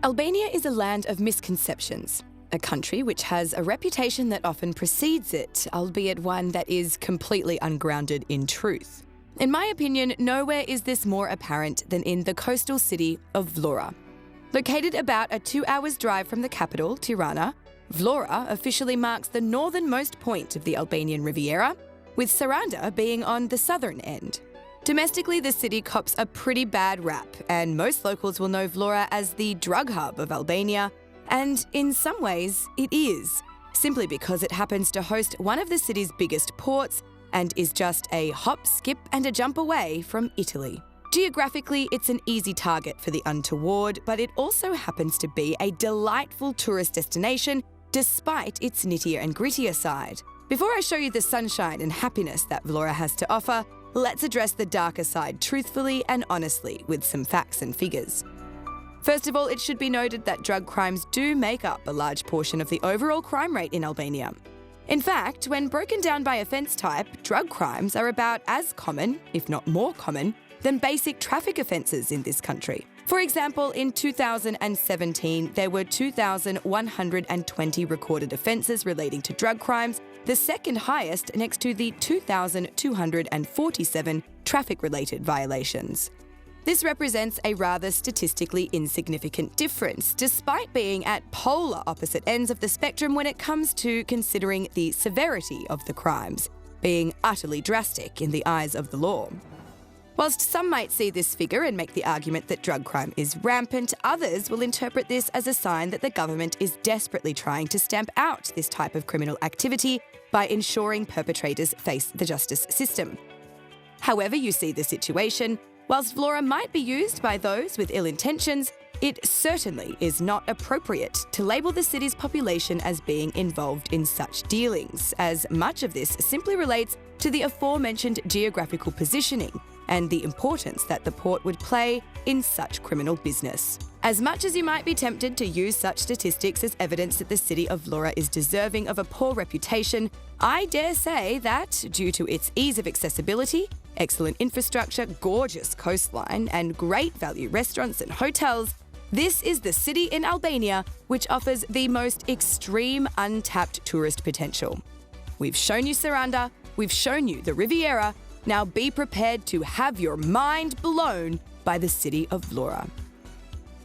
Albania is a land of misconceptions, a country which has a reputation that often precedes it, albeit one that is completely ungrounded in truth. In my opinion, nowhere is this more apparent than in the coastal city of Vlora. Located about a 2 hours drive from the capital, Tirana, Vlora officially marks the northernmost point of the Albanian Riviera, with Saranda being on the southern end. Domestically, the city cops a pretty bad rap, and most locals will know Vlora as the drug hub of Albania, and in some ways, it is, simply because it happens to host one of the city's biggest ports and is just a hop, skip and a jump away from Italy. Geographically, it's an easy target for the untoward, but it also happens to be a delightful tourist destination despite its nittier and grittier side. Before I show you the sunshine and happiness that Vlora has to offer, let's address the darker side truthfully and honestly with some facts and figures. First of all, it should be noted that drug crimes do make up a large portion of the overall crime rate in Albania. In fact, when broken down by offence type, drug crimes are about as common, if not more common, than basic traffic offences in this country. For example, in 2017, there were 2,120 recorded offences relating to drug crimes, the second highest next to the 2,247 traffic-related violations. This represents a rather statistically insignificant difference, despite being at polar opposite ends of the spectrum when it comes to considering the severity of the crimes, being utterly drastic in the eyes of the law. Whilst some might see this figure and make the argument that drug crime is rampant, others will interpret this as a sign that the government is desperately trying to stamp out this type of criminal activity by ensuring perpetrators face the justice system. However you see the situation, whilst Vlora might be used by those with ill intentions, it certainly is not appropriate to label the city's population as being involved in such dealings, as much of this simply relates to the aforementioned geographical positioning and the importance that the port would play in such criminal business. As much as you might be tempted to use such statistics as evidence that the city of Vlora is deserving of a poor reputation, I dare say that, due to its ease of accessibility, excellent infrastructure, gorgeous coastline, and great value restaurants and hotels, this is the city in Albania which offers the most extreme untapped tourist potential. We've shown you Saranda, we've shown you the Riviera. Now be prepared to have your mind blown by the city of Vlora.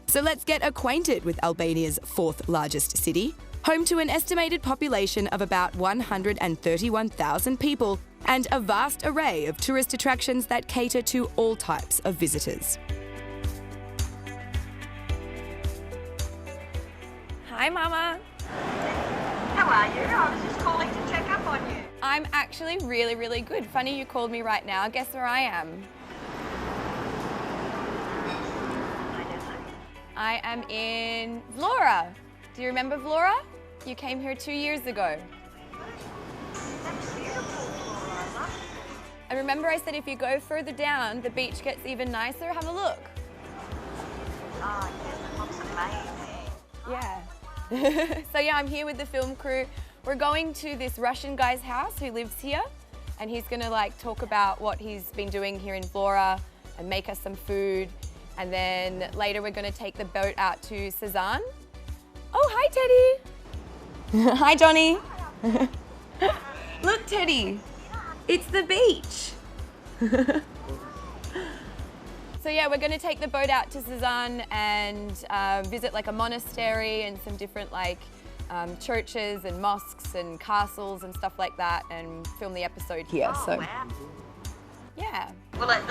So let's get acquainted with Albania's fourth largest city, home to an estimated population of about 131,000 people and a vast array of tourist attractions that cater to all types of visitors. Hi, Mama. How are you? I was just calling to check up on you. I'm actually really, really good. Funny you called me right now. Guess where I am? I don't know. I am in Vlora. Do you remember Vlora? You came here 2 years ago. That's beautiful, Vlora. And remember I said if you go further down, the beach gets even nicer? Have a look. Oh, yes, it looks amazing. Yeah. So yeah, I'm here with the film crew. We're going to this Russian guy's house who lives here, and he's gonna talk about what he's been doing here in Vlora and make us some food. And then later we're gonna take the boat out to Sazan. Oh, hi Teddy. Hi Johnny. Look Teddy, it's the beach. So yeah, we're going to take the boat out to Sazan and visit a monastery and some different churches and mosques and castles and stuff like that, and film the episode here. Oh, so wow. Yeah. Well, it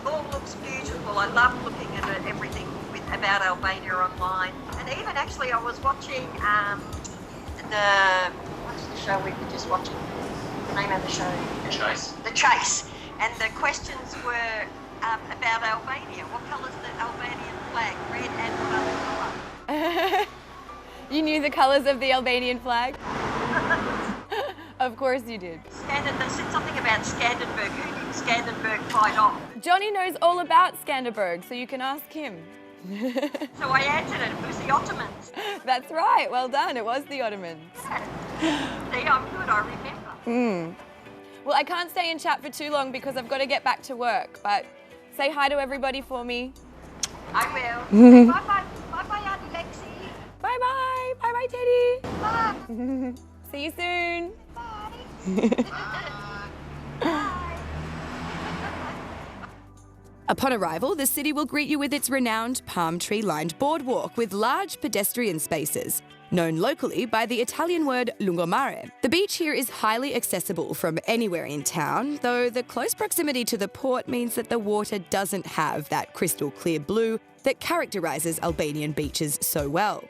all looks beautiful. I love looking at everything about Albania online. And even actually I was watching what's the show we were just watching? The name of the show? The Chase. The Chase. And the questions were about Albania. What colour's the Albanian flag? Red and what other colour? You knew the colours of the Albanian flag? Of course you did. They said something about Skanderbeg. Who did Skanderbeg fight off? Johnny knows all about Skanderbeg, so you can ask him. So I answered it. It was the Ottomans. That's right. Well done. It was the Ottomans. See, I'm good. I remember. Well, I can't stay in chat for too long because I've got to get back to work, but say hi to everybody for me. I will. Bye-bye. Bye-bye, Auntie. Lexi. Bye-bye. Bye-bye, Teddy. Bye. See you soon. Upon arrival, the city will greet you with its renowned palm tree-lined boardwalk with large pedestrian spaces. Known locally by the Italian word lungomare, the beach here is highly accessible from anywhere in town, though the close proximity to the port means that the water doesn't have that crystal clear blue that characterises Albanian beaches so well.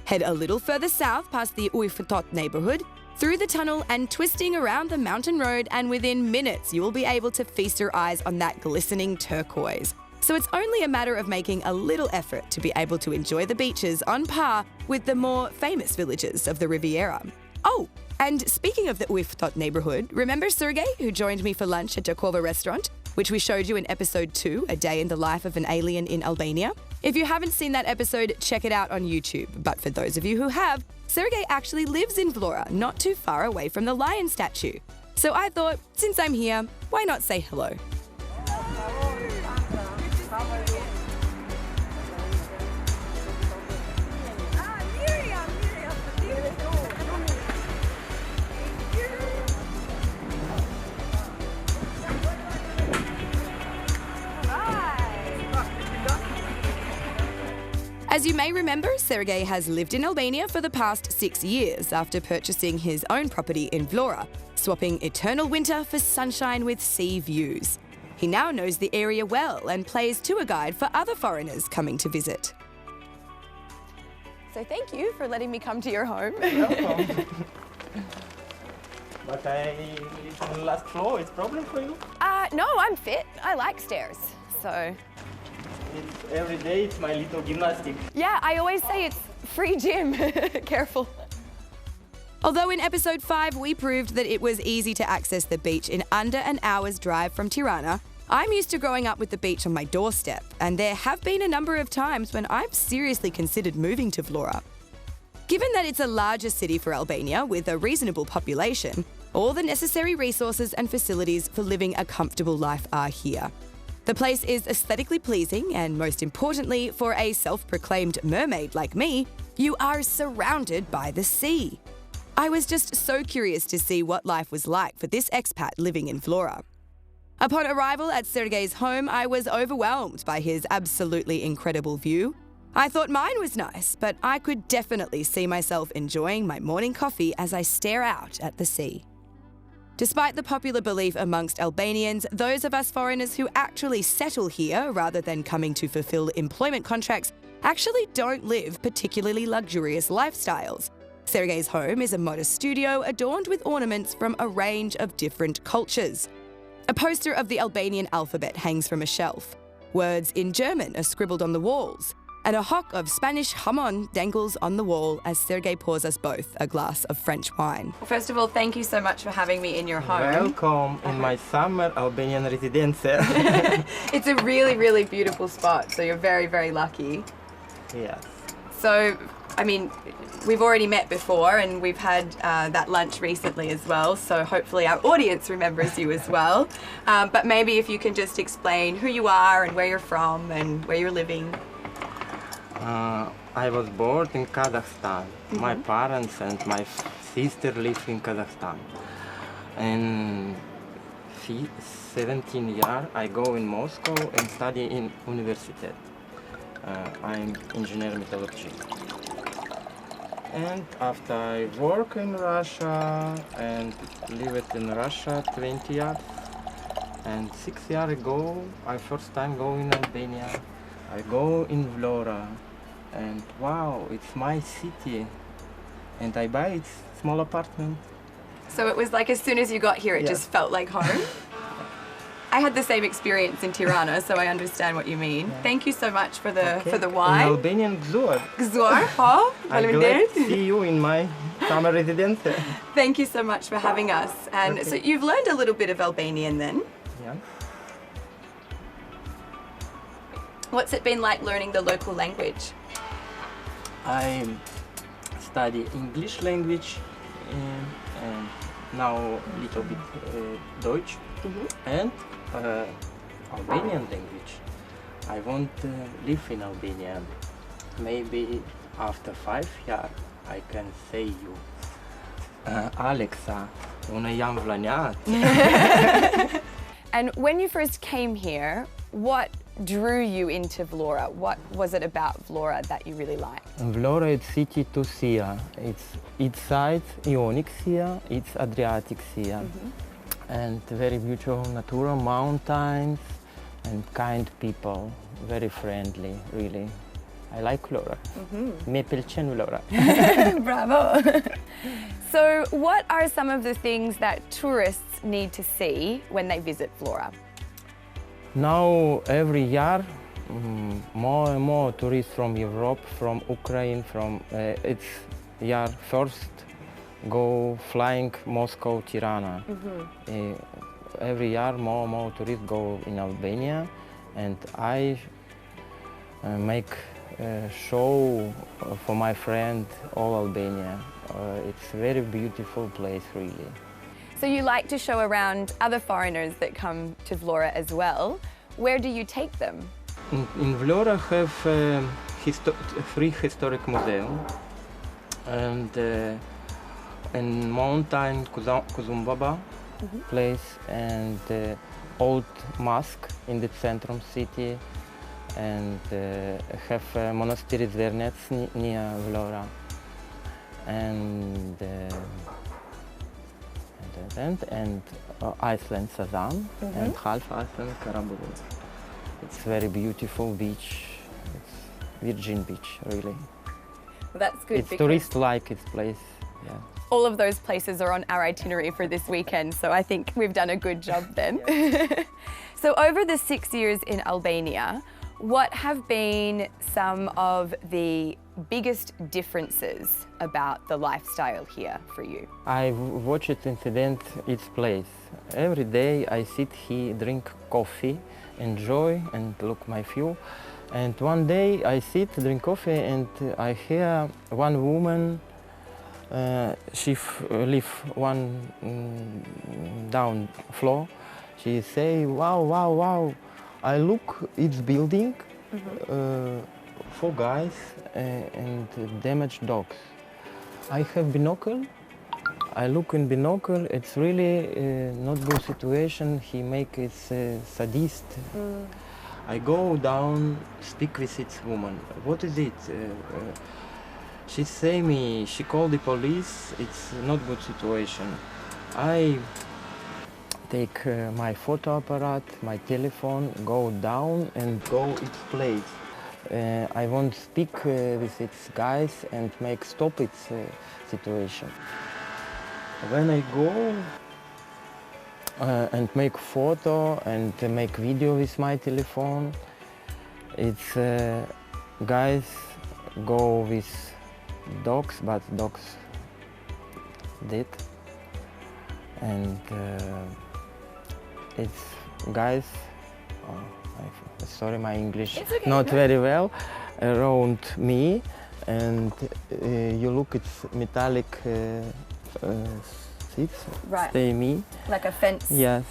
Head a little further south past the Ujfëtot neighbourhood, through the tunnel and twisting around the mountain road, and within minutes you will be able to feast your eyes on that glistening turquoise. So it's only a matter of making a little effort to be able to enjoy the beaches on par with the more famous villages of the Riviera. Oh, and speaking of the Ujfëtot neighbourhood, remember Sergey, who joined me for lunch at Jakova restaurant, which we showed you in episode 2, A Day in the Life of an Alien in Albania? If you haven't seen that episode, check it out on YouTube. But for those of you who have, Sergey actually lives in Vlora, not too far away from the lion statue. So I thought, since I'm here, why not say hello? As you may remember, Sergey has lived in Albania for the past 6 years after purchasing his own property in Vlora, swapping eternal winter for sunshine with sea views. He now knows the area well and plays tour guide for other foreigners coming to visit. So thank you for letting me come to your home. Welcome. But I live on the last floor, it's a problem for you? No, I'm fit. I like stairs, so... Every day it's my little gymnastic. Yeah, I always say it's free gym. Careful. Although in episode 5 we proved that it was easy to access the beach in under an hour's drive from Tirana, I'm used to growing up with the beach on my doorstep, and there have been a number of times when I've seriously considered moving to Vlora. Given that it's a larger city for Albania with a reasonable population, all the necessary resources and facilities for living a comfortable life are here. The place is aesthetically pleasing, and most importantly, for a self-proclaimed mermaid like me, you are surrounded by the sea. I was just so curious to see what life was like for this expat living in Vlora. Upon arrival at Sergey's home, I was overwhelmed by his absolutely incredible view. I thought mine was nice, but I could definitely see myself enjoying my morning coffee as I stare out at the sea. Despite the popular belief amongst Albanians, those of us foreigners who actually settle here rather than coming to fulfill employment contracts actually don't live particularly luxurious lifestyles. Sergey's home is a modest studio adorned with ornaments from a range of different cultures. A poster of the Albanian alphabet hangs from a shelf. Words in German are scribbled on the walls, and a hock of Spanish jamón dangles on the wall as Sergey pours us both a glass of French wine. Well, first of all, thank you so much for having me in your home. Welcome in my summer Albanian residence. It's a really, really beautiful spot, so you're very, very lucky. Yes. So, I mean, we've already met before and we've had that lunch recently as well, so hopefully our audience remembers you as well. But maybe if you can just explain who you are and where you're from and where you're living. I was born in Kazakhstan. My parents and my sister live in Kazakhstan. And 17 years I go in Moscow and study in university. I'm engineer metallurgy. And after I work in Russia and lived in Russia 20 years, and 6 years ago I first time go in Albania. I go in Vlora. And wow, it's my city, and I buy a small apartment. So it was like as soon as you got here, it just felt like home? I had the same experience in Tirana, so I understand what you mean. Yeah. Thank you so much for the wine. In Albanian, zbuluar. Zbuluar, oh, I'm glad to see you in my summer residence. Thank you so much for having us. And so you've learned a little bit of Albanian then? Yeah. What's it been like learning the local language? I study English language and now a little bit Deutsch and Albanian language. I want to live in Albania maybe after 5 years I can say you, Alexa, unë jam vlonjat. And when you first came here, what drew you into Vlora? What was it about Vlora that you really liked? Vlora is city to sea. It's each side Ionic Sea, it's Adriatic Sea. And very beautiful natural mountains and kind people, very friendly, really. I like Vlora. Me pëlqen Vlora. Bravo! So what are some of the things that tourists need to see when they visit Vlora? Now, every year, more and more tourists from Europe, from Ukraine, it's year first go flying Moscow, Tirana. Every year, more and more tourists go in Albania, and I make a show for my friend all Albania. It's a very beautiful place, really. So you like to show around other foreigners that come to Vlora as well. Where do you take them? In Vlora have three historic museum and in mountain Kuzumbaba place and old mosque in the centrum city and have monastery Zvernec near Vlora and Island Sazan and half Island Karabulu. It's very beautiful beach. It's virgin beach, really. Well, that's good. It's tourists like its place. Yeah. All of those places are on our itinerary for this weekend, so I think we've done a good job then. So over the 6 years in Albania, what have been some of the biggest differences about the lifestyle here for you? I watched incident its place. Every day I sit here, drink coffee, enjoy and look my view. And one day I sit, drink coffee and I hear one woman, she live one down floor. She say, wow, wow, wow. I look its building, 4 guys and damaged dogs. I have binocle. I look in binocle. It's really not good situation. He make it sadist. I go down, speak with its woman. What is it? She say me. She call the police. It's not good situation. I take my photo apparat, my telephone, go down and go its place. I want to speak with its guys and make stop its situation. When I go and make photo and make video with my telephone, it's guys go with dogs, but dogs dead. And it's guys, sorry my English not very well, around me and you look it's metallic seats, stay me. Like a fence? Yes.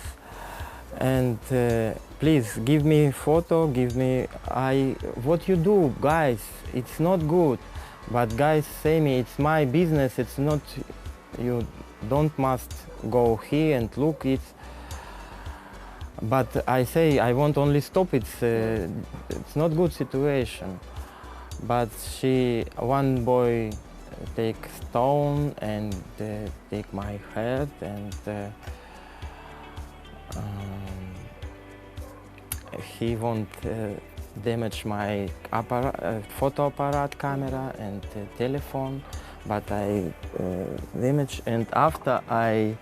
And please give me photo, give me what you do guys, it's not good. But guys say me it's my business, it's not, you don't must go here and look it. But I say I want only stop it. It's not good situation. But one boy take stone and take my head and he won't damage my photo apparat camera and telephone. But I damage and after I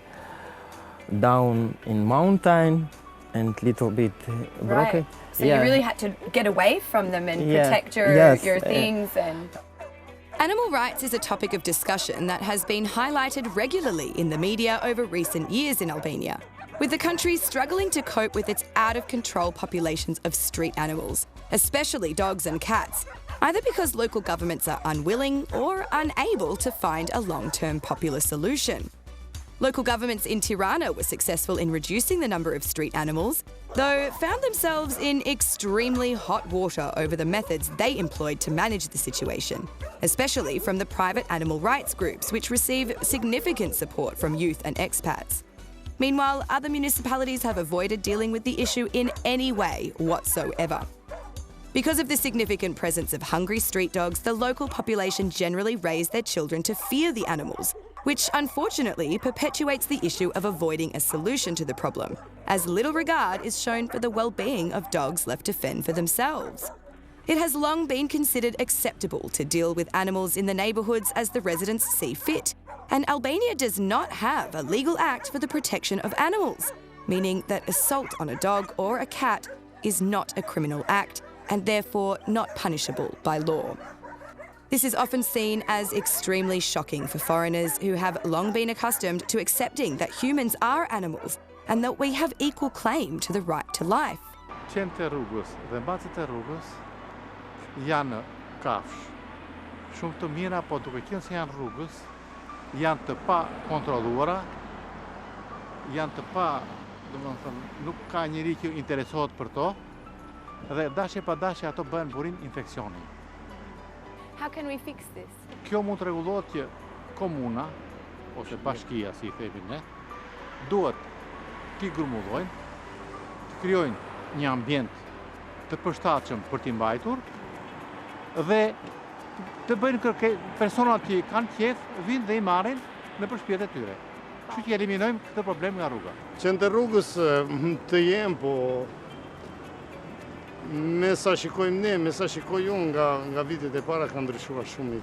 down in mountain and little bit broken. So you really had to get away from them and protect your things and... Animal rights is a topic of discussion that has been highlighted regularly in the media over recent years in Albania, with the country struggling to cope with its out-of-control populations of street animals, especially dogs and cats, either because local governments are unwilling or unable to find a long-term popular solution. Local governments in Tirana were successful in reducing the number of street animals, though found themselves in extremely hot water over the methods they employed to manage the situation, especially from the private animal rights groups, which receive significant support from youth and expats. Meanwhile, other municipalities have avoided dealing with the issue in any way whatsoever. Because of the significant presence of hungry street dogs, the local population generally raise their children to fear the animals, which unfortunately perpetuates the issue of avoiding a solution to the problem, as little regard is shown for the well-being of dogs left to fend for themselves. It has long been considered acceptable to deal with animals in the neighbourhoods as the residents see fit, and Albania does not have a legal act for the protection of animals, meaning that assault on a dog or a cat is not a criminal act and therefore not punishable by law. This is often seen as extremely shocking for foreigners who have long been accustomed to accepting that humans are animals and that we have equal claim to the right to life. Qenë të rrugës dhe mbacet e rrugës janë kafsh, shumë të mira, po duke qenë se janë rrugës, janë të pa kontrolluara, janë të pa, domethënë, nuk ka njeri që interesohet për to, dhe dashje pa dashje ato bëhen burim infeksioni. How can we fix this? Kjo mund të rregullohet që komuna ose bashkia, si I themi ne, duhet t'i grumullojnë, të krijojnë një ambient të përshtatshëm për t'i mbajtur dhe të bëjnë personat që kanë qejf vinë dhe I marrin në shtëpitë e tyre. Kështu që eliminojmë këtë problem nga rruga. Qenë të rrugës të jenë, po me sa shikojmë ne, me sa shikoj unë nga vitet e para ka ndryshuar shumë,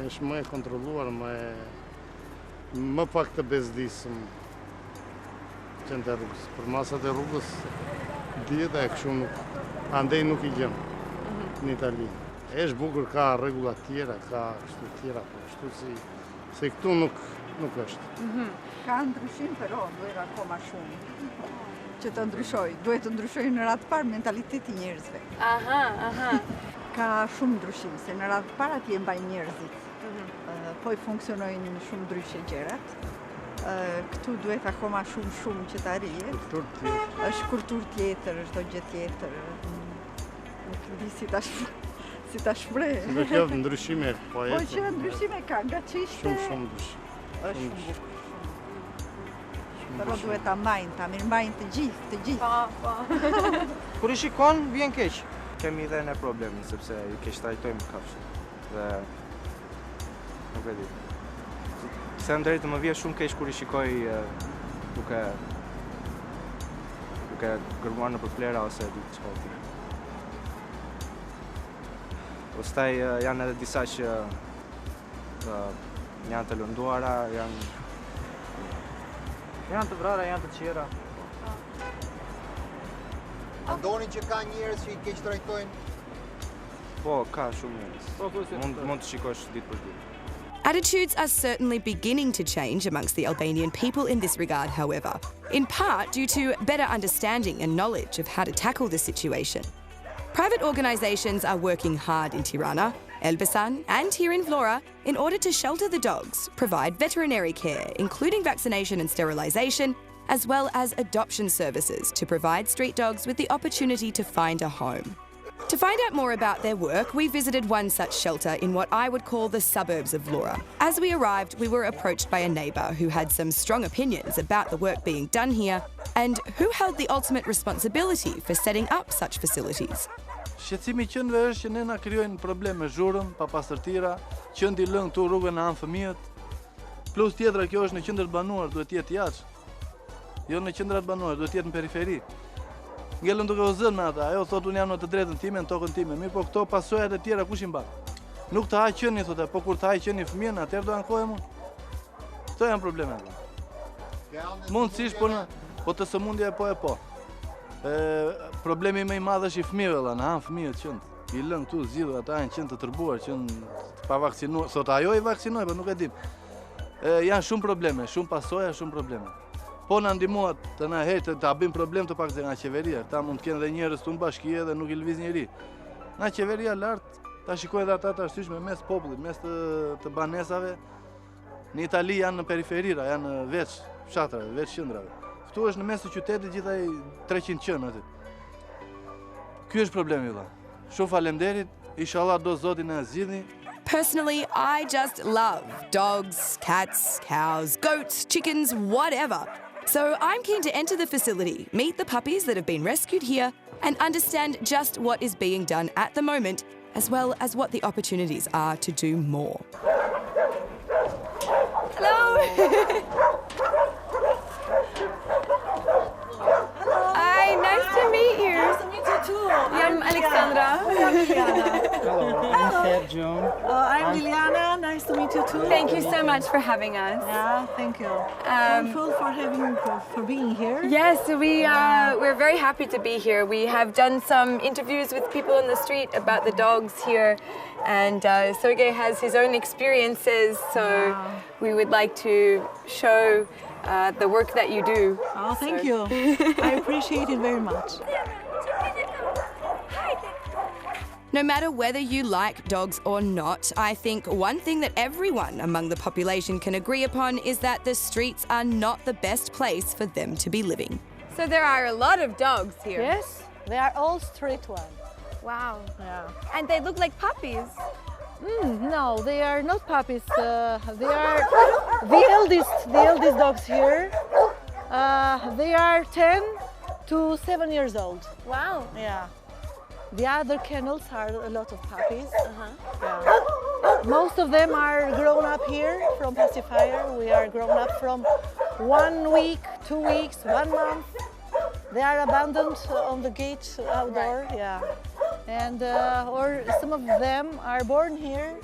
është më e kontrolluar, më pak të bezdisëm qenë të rrugës. Për masat e rrugës, dieta e kështu andej nuk I gjem në Itali. Është bukur, ka rregulla tjera, ka kështu tjera, po kështu se këtu nuk është. Ka ndryshim, però duhet akoma shumë që të ndryshoj. Duhet të ndryshoj në radhë të parë mentaliteti I njerëzve. Ka shumë ndryshim, se në radhë të parë atje mbajnë njerëzit. Po I funksionojnë shumë ndryshe gjërat. Këtu duhet akoma shumë që të arrihet. Është kulturë tjetër, është do gjë tjetër. Nuk di si ta shpreh. Do kjo ndryshime po Po që ndryshime ka, nga çishte. Shumë ndryshim. Është bukur. Però duhet ta mirëmbajnë të gjithë. Kur I shikon, vjen keq. Kemi dhe ne problemin, sepse I keq trajtojmë kafshët. Dhe nuk e di. Se drejtë më vjen shumë keq kur I shikoj duke gërmuar në përplera ose diçka tjetër. Pastaj janë edhe disa që janë të lënduara, janë të vrara, janë të qera. Ndoni që ka njerëz që I keq trajtojnë? Po, ka shumë njerëz. Mund të shikosh ditë për ditë. Attitudes are certainly beginning to change amongst the Albanian people in this regard, however, in part due to better understanding and knowledge of how to tackle the situation. Private organisations are working hard in Tirana, Elbasan and here in Vlora in order to shelter the dogs, provide veterinary care, including vaccination and sterilisation, as well as adoption services to provide street dogs with the opportunity to find a home. To find out more about their work, we visited one such shelter in what I would call the suburbs of Vlora. As we arrived, we were approached by a neighbour who had some strong opinions about the work being done here and who held the ultimate responsibility for setting up such facilities. Shqetësimi I qëndve është që ne na krijojnë probleme zhurmë, papastërtira, qëndi I lënë këtu rrugën në anë fëmijët. Plus tjetra kjo është në qendër të banuar, duhet të jetë jashtë. Jo në qendrat banuar, duhet të jetë në periferi. Ngellën duke u zënë me ata, ajo thotë unë jam në të drejtën time, në tokën time, mirë po këto pasojat e tjera kush I mban? Nuk të haj qeni, thotë, po kur të haj qeni fëmijën, atëherë do ankohem unë. Këto janë problemet. Mundësisht po të sëmundja po. Problemi më I madh është I fëmijëve, në anë fëmijët qënd. I lën këtu zgjidhur ata janë qënd të tërbuar, qënd të pavakcinuar. Sot ajo I vaksinoi, po nuk e dim. Janë shumë probleme, shumë pasoja, shumë probleme. Po na ndihmohet të na hetë ta bëjmë problem të paktën nga qeveria. Ta mund të kenë edhe njerëz këtu në bashkie dhe nuk I lëviz njeri. Nga qeveria lart ta shikojnë ata të arsyeshme mes popullit, mes të banesave. Në Itali janë në periferira, janë veç fshatrave, veç qendrave. Këtu është në mes të qytetit gjithaj 300 qenë aty. Ky është problemi vëlla. Shumë faleminderit, inshallah do Zoti na zgjidhni. Personally, I just love dogs, cats, cows, goats, chickens, whatever. So I'm keen to enter the facility, meet the puppies that have been rescued here, and understand just what is being done at the moment, as well as what the opportunities are to do more. Hello. Hi, nice to meet you. Nice to meet you too. I'm Alexandra. Hello, I'm Sergio. I'm Liliana. Nice to meet you too. Thank you so much for having us. Yeah, thank you. Thankful for being here. Yes, we're very happy to be here. We have done some interviews with people on the street about the dogs here, and Sergey has his own experiences, so we would like to show the work that you do. Oh, thank you. I appreciate it very much. No matter whether you like dogs or not, I think one thing that everyone among the population can agree upon is that the streets are not the best place for them to be living. So there are a lot of dogs here. Yes, they are all street ones. Wow. Yeah. And they look like puppies. No, they are not puppies. They are the eldest dogs here. They are 10 to 7 years old. Wow. Yeah. The other kennels are a lot of puppies. Yeah. Most of them are grown up here from pacifier. We are grown up from 1 week, 2 weeks, 1 month. They are abandoned on the gate outdoor. Right. Yeah. And or some of them are born here.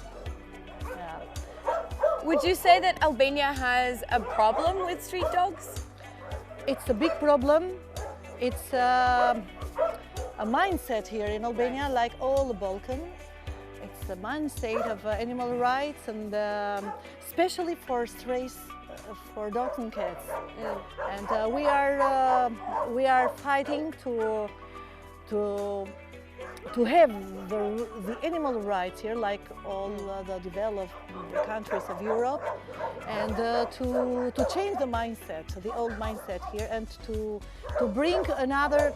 Yeah. Would you say that Albania has a problem with street dogs? It's a big problem. It's a mindset here in Albania, like all the Balkans. It's a mindset of animal rights, and especially for strays, for dogs and cats. And we are fighting to have the animal rights here, like all the developed countries of Europe, and to change the mindset, the old mindset here, and to bring another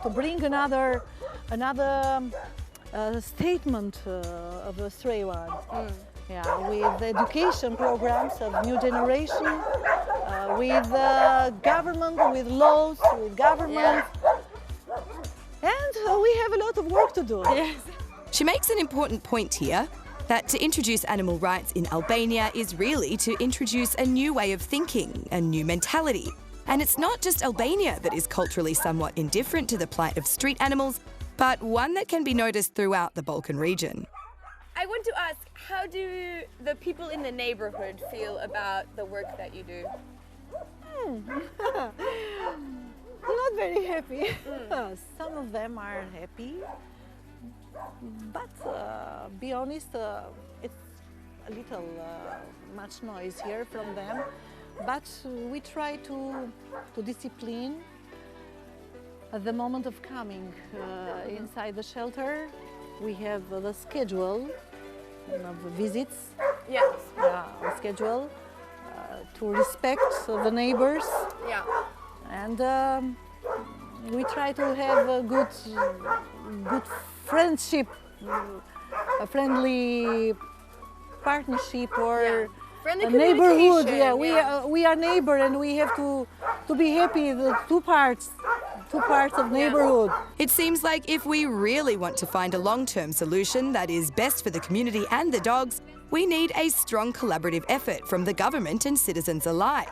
statement of a stray one. Yeah, with education programs of new generation, with government, with laws, with government. And we have a lot of work to do. Yes. She makes an important point here, that to introduce animal rights in Albania is really to introduce a new way of thinking, a new mentality. And it's not just Albania that is culturally somewhat indifferent to the plight of street animals, but one that can be noticed throughout the Balkan region. I want to ask, how do the people in the neighborhood feel about the work that you do? Not very happy. Some of them are happy, but be honest, it's a little much noise here from them. But we try to discipline at the moment of coming inside the shelter. We have the schedule of visits. Yes. A schedule to respect the neighbors. Yeah. And we try to have a good friendship, a friendly partnership, or Friendly a neighborhood. communication, Yeah, we are neighbor, and we have to be happy. The two parts of neighborhood. It seems like if we really want to find a long-term solution that is best for the community and the dogs, we need a strong collaborative effort from the government and citizens alike.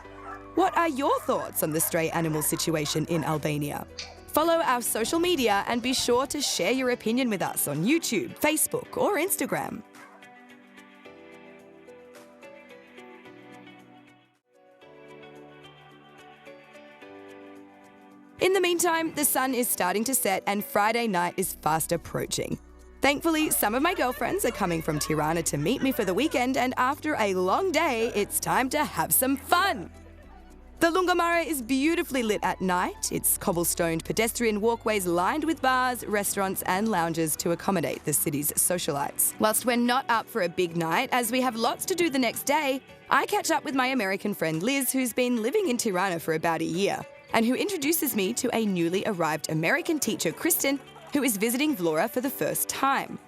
What are your thoughts on the stray animal situation in Albania? Follow our social media and be sure to share your opinion with us on YouTube, Facebook, or Instagram. In the meantime, the sun is starting to set and Friday night is fast approaching. Thankfully, some of my girlfriends are coming from Tirana to meet me for the weekend, and after a long day, it's time to have some fun. The Lungomare is beautifully lit at night, its cobblestoned pedestrian walkways lined with bars, restaurants and lounges to accommodate the city's socialites. Whilst we're not up for a big night, as we have lots to do the next day, I catch up with my American friend Liz, who's been living in Tirana for about a year, and who introduces me to a newly arrived American teacher, Kristen, who is visiting Vlora for the first time.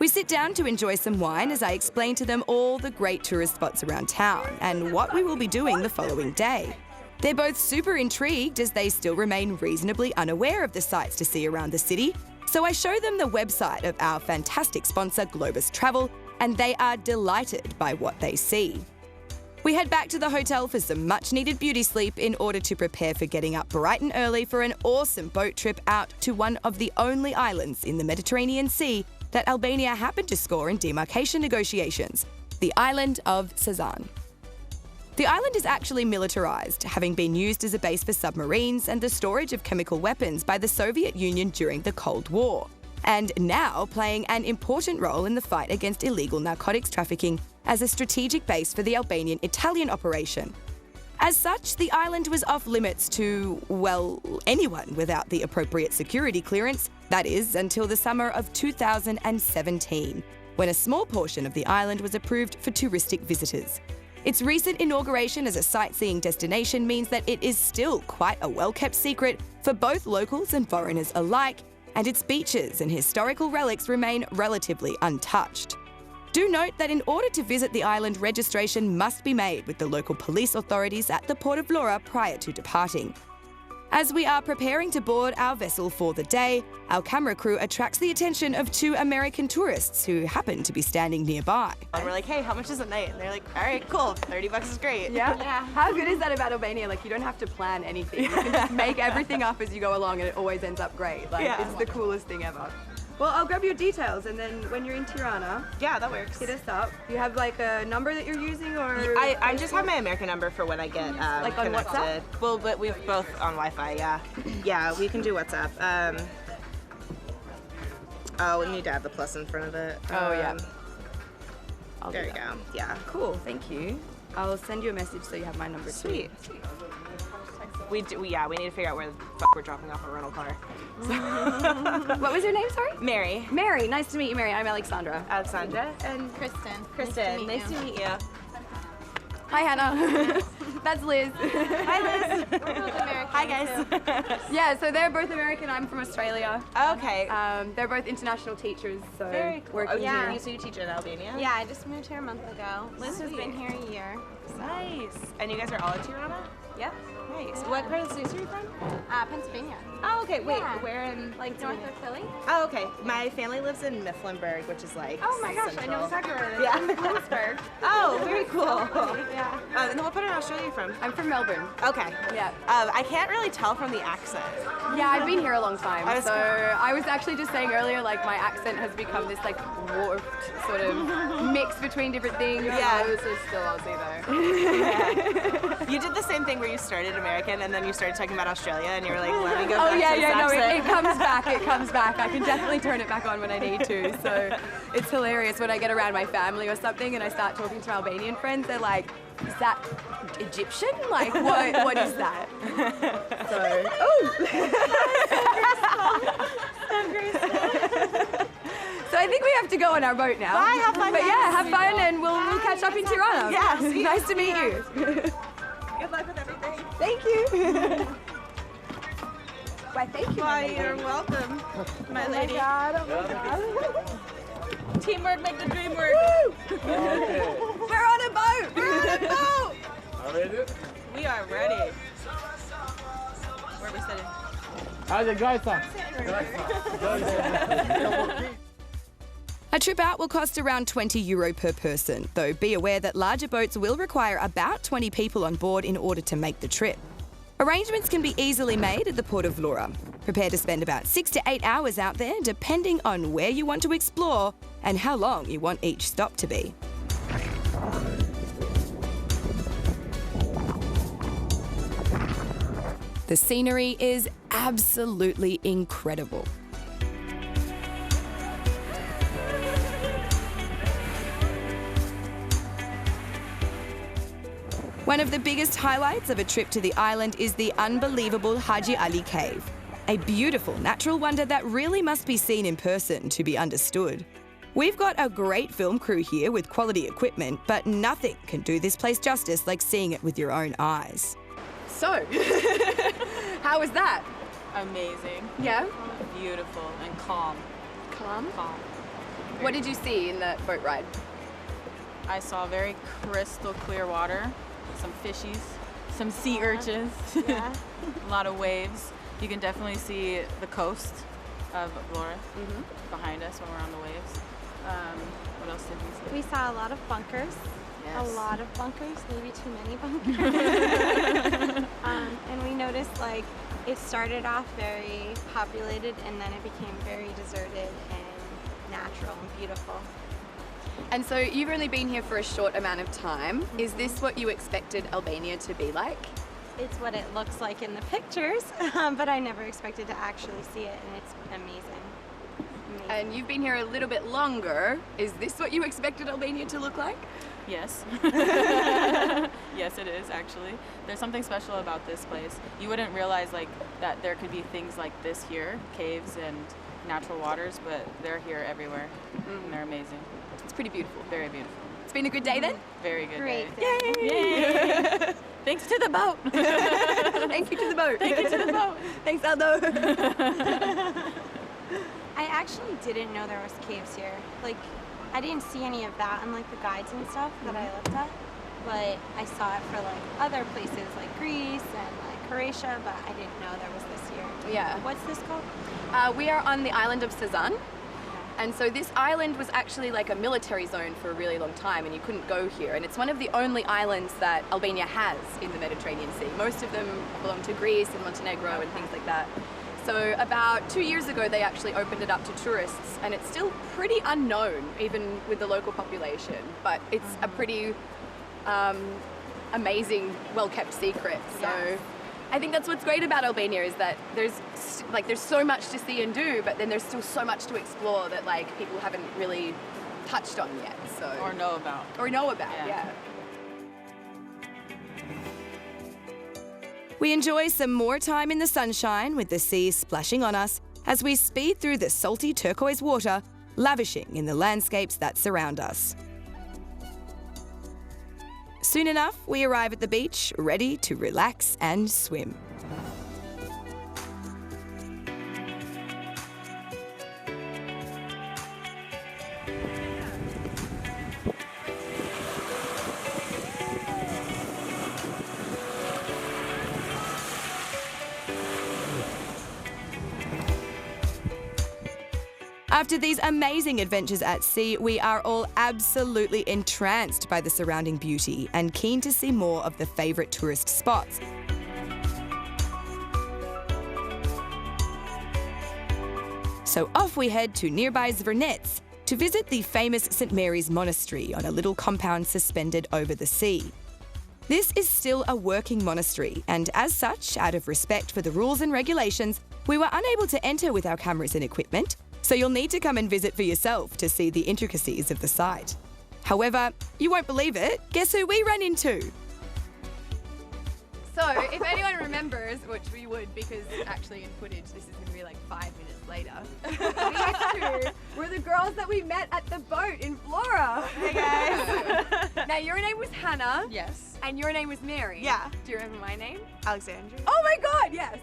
We sit down to enjoy some wine as I explain to them all the great tourist spots around town and what we will be doing the following day. They're both super intrigued as they still remain reasonably unaware of the sights to see around the city, so I show them the website of our fantastic sponsor Globus Travel, and they are delighted by what they see. We head back to the hotel for some much-needed beauty sleep in order to prepare for getting up bright and early for an awesome boat trip out to one of the only islands in the Mediterranean Sea that Albania happened to score in demarcation negotiations, the Island of Suzanne. The island is actually militarised, having been used as a base for submarines and the storage of chemical weapons by the Soviet Union during the Cold War, and now playing an important role in the fight against illegal narcotics trafficking as a strategic base for the Albanian-Italian operation. As such, the island was off limits to, well, anyone without the appropriate security clearance, that is, until the summer of 2017, when a small portion of the island was approved for touristic visitors. Its recent inauguration as a sightseeing destination means that it is still quite a well-kept secret for both locals and foreigners alike, and its beaches and historical relics remain relatively untouched. Do note that in order to visit the island, registration must be made with the local police authorities at the port of Vlora prior to departing. As we are preparing to board our vessel for the day, our camera crew attracts the attention of two American tourists who happen to be standing nearby. And we're like, hey, how much is a night? And they're like, all right, cool, $30 is great. Yeah. How good is that about Albania? Like, you don't have to plan anything. You can just make everything up as you go along and it always ends up great. Like, it's the coolest thing ever. Well, I'll grab your details, and then when you're in Tirana, yeah, that works. Hit us up. Do you have like a number that you're using, or? I just have my American number for when I get like on connected. WhatsApp? Well, but we've both on Wi-Fi. Yeah, yeah, we can do WhatsApp. Oh, we need to add the plus in front of it. Yeah. There you go. Yeah. Cool. Thank you. I'll send you a message so you have my number. Sweet. We need to figure out where the fuck we're dropping off a rental car. What was your name, sorry? Mary. Mary, nice to meet you, Mary. I'm Alexandra. Alexandra. And Kristen. Nice to meet you. Hi, Hannah. That's Liz. Hi, Liz. We're both American. Hi, guys. Yeah, so they're both American. I'm from Australia. Okay. They're both international teachers, so very cool. working here. So you teach in Albania? Yeah, I just moved here a month ago. Liz has been here a year. Nice. And you guys are all in Tirana? Yep. Nice. What part of the States are you from? Pennsylvania. Oh, okay. Wait, Yeah. where in? Like north of Philly. Oh, okay. My family lives in Mifflinburg, which is like Oh my gosh, central. I know exactly where it is. Yeah. I'm in Bloomsburg. Oh, very cool. Yeah. And what part of Australia are you from? I'm from Melbourne. Okay. Yeah. I can't really tell from the accent. Yeah, I've been here a long time. I was- So I was actually just saying earlier, like my accent has become this like warped sort of mix between different things. Yeah. This is still Aussie though. You did the same thing where you started American and then you started talking about Australia and you were like, let me go Oh back yeah, to this yeah, no, accent. it comes back, it comes back. I can definitely turn it back on when I need to. So it's hilarious when I get around my family or something and I start talking to Albanian friends, they're like, is that Egyptian? Like, what is that? So, So I think we have to go on our boat now. Bye, have fun. But yeah, have fun and we'll catch up in Tirana. Yeah, see you. Nice to meet you. Good luck with everything. Thank you. Why, thank you. Why, you're welcome, my lady. Oh my God. Teamwork make the dream work. We're on a boat. We're on a boat. Are we ready? We are ready. Where are we sitting? A trip out will cost around €20 per person, though be aware that larger boats will require about 20 people on board in order to make the trip. Arrangements can be easily made at the port of Vlora. Prepare to spend about 6 to 8 hours out there, depending on where you want to explore and how long you want each stop to be. The scenery is absolutely incredible. One of the biggest highlights of a trip to the island is the unbelievable Haji Ali Cave, a beautiful natural wonder that really must be seen in person to be understood. We've got a great film crew here with quality equipment, but nothing can do this place justice like seeing it with your own eyes. So, how was that? Amazing. Yeah? Beautiful and calm. Calm? Calm. What did you see in the boat ride? I saw very crystal clear water, some fishies, some sea urchins, Yeah. a lot of waves. You can definitely see the coast of Vlora behind us when we're on the waves. What else did we see? We saw a lot of bunkers. Yes. A lot of bunkers, maybe too many bunkers. And we noticed like it started off very populated and then it became very deserted and natural and beautiful. And so you've only been here for a short amount of time. Is this what you expected Albania to be like? It's what it looks like in the pictures, but I never expected to actually see it, and it's amazing. And you've been here a little bit longer. Is this what you expected Albania to look like? Yes. Yes, it is actually. There's something special about this place. You wouldn't realize like that there could be things like this here, caves and natural waters, but they're here everywhere, and they're amazing. It's pretty beautiful. Very beautiful. It's been a good day then? Very good Great day. day. Yay! Thanks to the boat. Thank you to the boat. Thank you to the boat. Thanks, Aldo. I actually didn't know there was caves here. Like, I didn't see any of that in like the guides and stuff that I looked at, but I saw it for like other places like Greece and like Croatia, but I didn't know there was this here. Yeah. What's this called? We are on the island of Sazan. And so this island was actually like a military zone for a really long time and you couldn't go here. And it's one of the only islands that Albania has in the Mediterranean Sea. Most of them belong to Greece and Montenegro and things like that. So about 2 years ago, they actually opened it up to tourists and it's still pretty unknown, even with the local population. But it's a pretty amazing, well-kept secret. So. Yes. I think that's what's great about Albania is that there's so much to see and do, but then there's still so much to explore that like people haven't really touched on yet. So Or know about. Yeah. We enjoy some more time in the sunshine with the sea splashing on us as we speed through the salty turquoise water, lavishing in the landscapes that surround us. Soon enough, we arrive at the beach, ready to relax and swim. After these amazing adventures at sea, we are all absolutely entranced by the surrounding beauty and keen to see more of the favourite tourist spots. So off we head to nearby Zvernets to visit the famous St Mary's Monastery on a little compound suspended over the sea. This is still a working monastery, and as such, out of respect for the rules and regulations, we were unable to enter with our cameras and equipment, so you'll need to come and visit for yourself to see the intricacies of the site. However, you won't believe it, guess who we ran into? So if anyone remembers, which we would because actually in footage this is going to be like 5 minutes later, these two were the girls that we met at the boat in Vlora. Hey guys. Now your name was Hannah. Yes. And your name was Mary. Yeah. Do you remember my name? Alexandra. Oh my god, yes.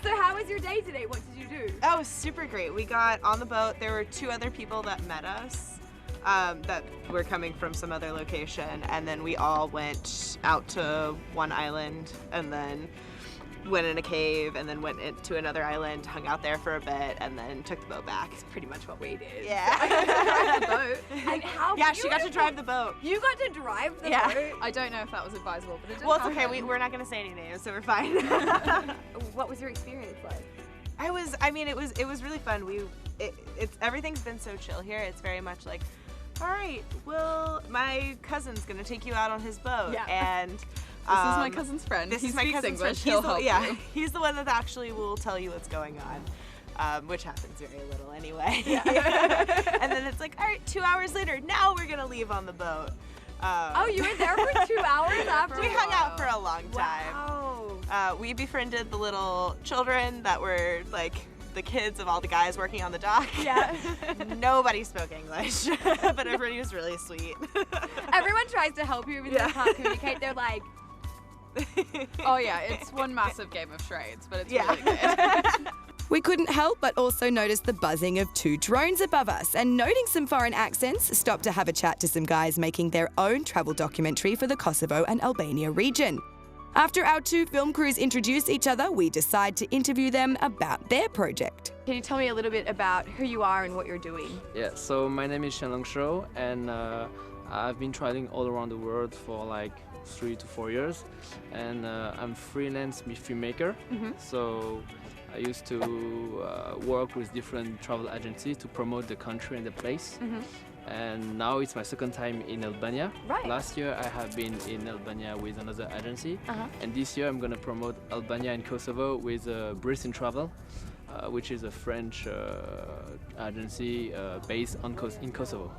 So how was your day today? What did you do? That was super great. We got on the boat. There were 2 other people that met us that were coming from some other location, and then we all went out to one island and then went in a cave and then went into another island, hung out there for a bit, and then took the boat back. It's pretty much what we did. Yeah. The boat. And how Yeah, she got to drive the boat. You got to drive the Yeah. boat? I don't know if that was advisable, but it did Well, it's happen. okay. We're not going to say any names, so we're fine. What was your experience like? It was really fun. It's everything's been so chill here. It's very much like, all right, well, my cousin's gonna take you out on his boat, and this is my cousin's friend. This He is my speaks cousin's English. friend. He'll help you. He's the one that actually will tell you what's going on, which happens very little anyway. And then it's like, all right, 2 hours later, now we're gonna leave on the boat. Oh, you were there for 2 hours after? We hung out for a long time. Wow. We befriended the little children that were like the kids of all the guys working on the dock. Yeah. Nobody spoke English, but everybody was really sweet. Everyone tries to help you even though they can't communicate. They're like, oh yeah, it's one massive game of charades, but it's really good. We couldn't help but also notice the buzzing of 2 drones above us, and noting some foreign accents, stopped to have a chat to some guys making their own travel documentary for the Kosovo and Albania region. After our 2 film crews introduce each other, we decide to interview them about their project. can you tell me a little bit about who you are and what you're doing? Yeah, so my name is Shenlong Shou, and I've been traveling all around the world for like 3 to 4 years, and I'm freelance filmmaker. So I used to work with different travel agencies to promote the country and the place. And now it's my second time in Albania. Right. Last year I have been in Albania with another agency, and this year I'm going to promote Albania and Kosovo with Brisson Travel, which is a French agency based in Kosovo.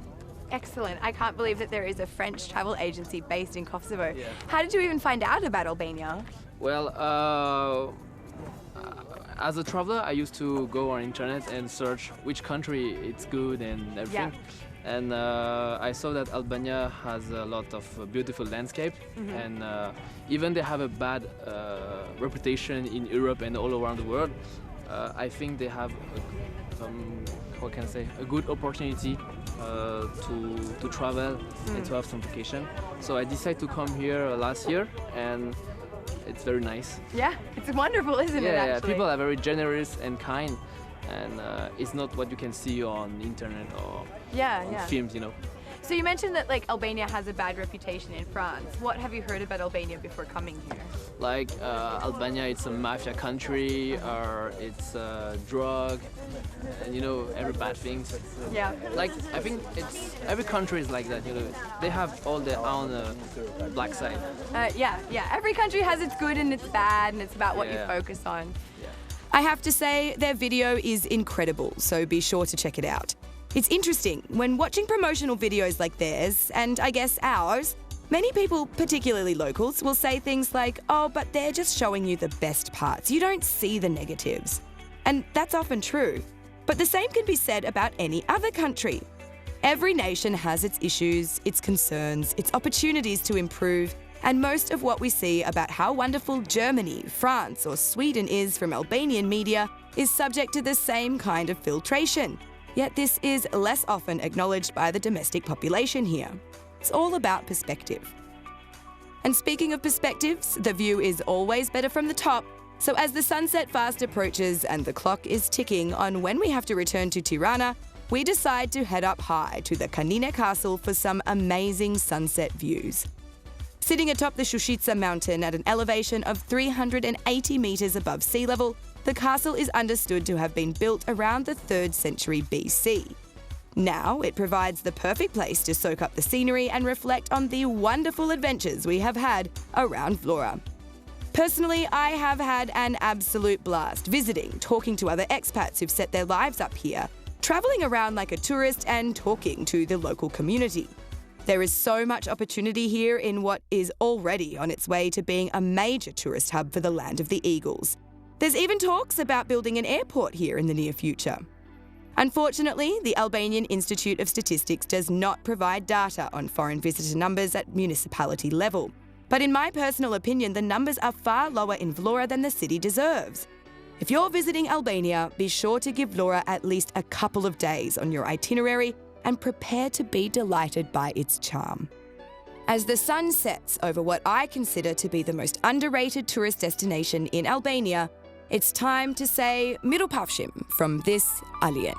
Excellent. I can't believe that there is a French travel agency based in Kosovo. Yeah. How did you even find out about Albania? Well, as a traveler, I used to go on internet and search which country it's good and everything. And I saw that Albania has a lot of beautiful landscape, and even they have a bad reputation in Europe and all around the world. I think they have a good opportunity to travel and to have some vacation. So I decided to come here last year, and it's very nice. Yeah, it's wonderful, isn't it, actually? Yeah, people are very generous and kind, and it's not what you can see on internet or on films, you know. So you mentioned that like Albania has a bad reputation in France. What have you heard about Albania before coming here? Like Albania, it's a mafia country, or it's drug, and you know, every bad things. Yeah. Like I think it's every country is like that. You know, they have all their own black side. Yeah. Every country has its good and its bad, and it's about what you focus on. I have to say, their video is incredible, so be sure to check it out. It's interesting, when watching promotional videos like theirs, and I guess ours, many people, particularly locals, will say things like, oh, but they're just showing you the best parts. You don't see the negatives. And that's often true. But the same can be said about any other country. Every nation has its issues, its concerns, its opportunities to improve, and most of what we see about how wonderful Germany, France, or Sweden is from Albanian media is subject to the same kind of filtration. Yet this is less often acknowledged by the domestic population here. It's all about perspective. And speaking of perspectives, the view is always better from the top. So as the sunset fast approaches and the clock is ticking on when we have to return to Tirana, we decide to head up high to the Canina Castle for some amazing sunset views. Sitting atop the Shumica mountain at an elevation of 380 metres above sea level, the castle is understood to have been built around the 3rd century BC. Now, it provides the perfect place to soak up the scenery and reflect on the wonderful adventures we have had around Vlora. Personally, I have had an absolute blast visiting, talking to other expats who've set their lives up here, travelling around like a tourist and talking to the local community. There is so much opportunity here in what is already on its way to being a major tourist hub for the land of the Eagles. There's even talks about building an airport here in the near future. Unfortunately, the Albanian Institute of Statistics does not provide data on foreign visitor numbers at municipality level. But in my personal opinion, the numbers are far lower in Vlora than the city deserves. If you're visiting Albania, be sure to give Vlora at least a couple of days on your itinerary and prepare to be delighted by its charm. As the sun sets over what I consider to be the most underrated tourist destination in Albania, it's time to say Miropavshim from this Alien.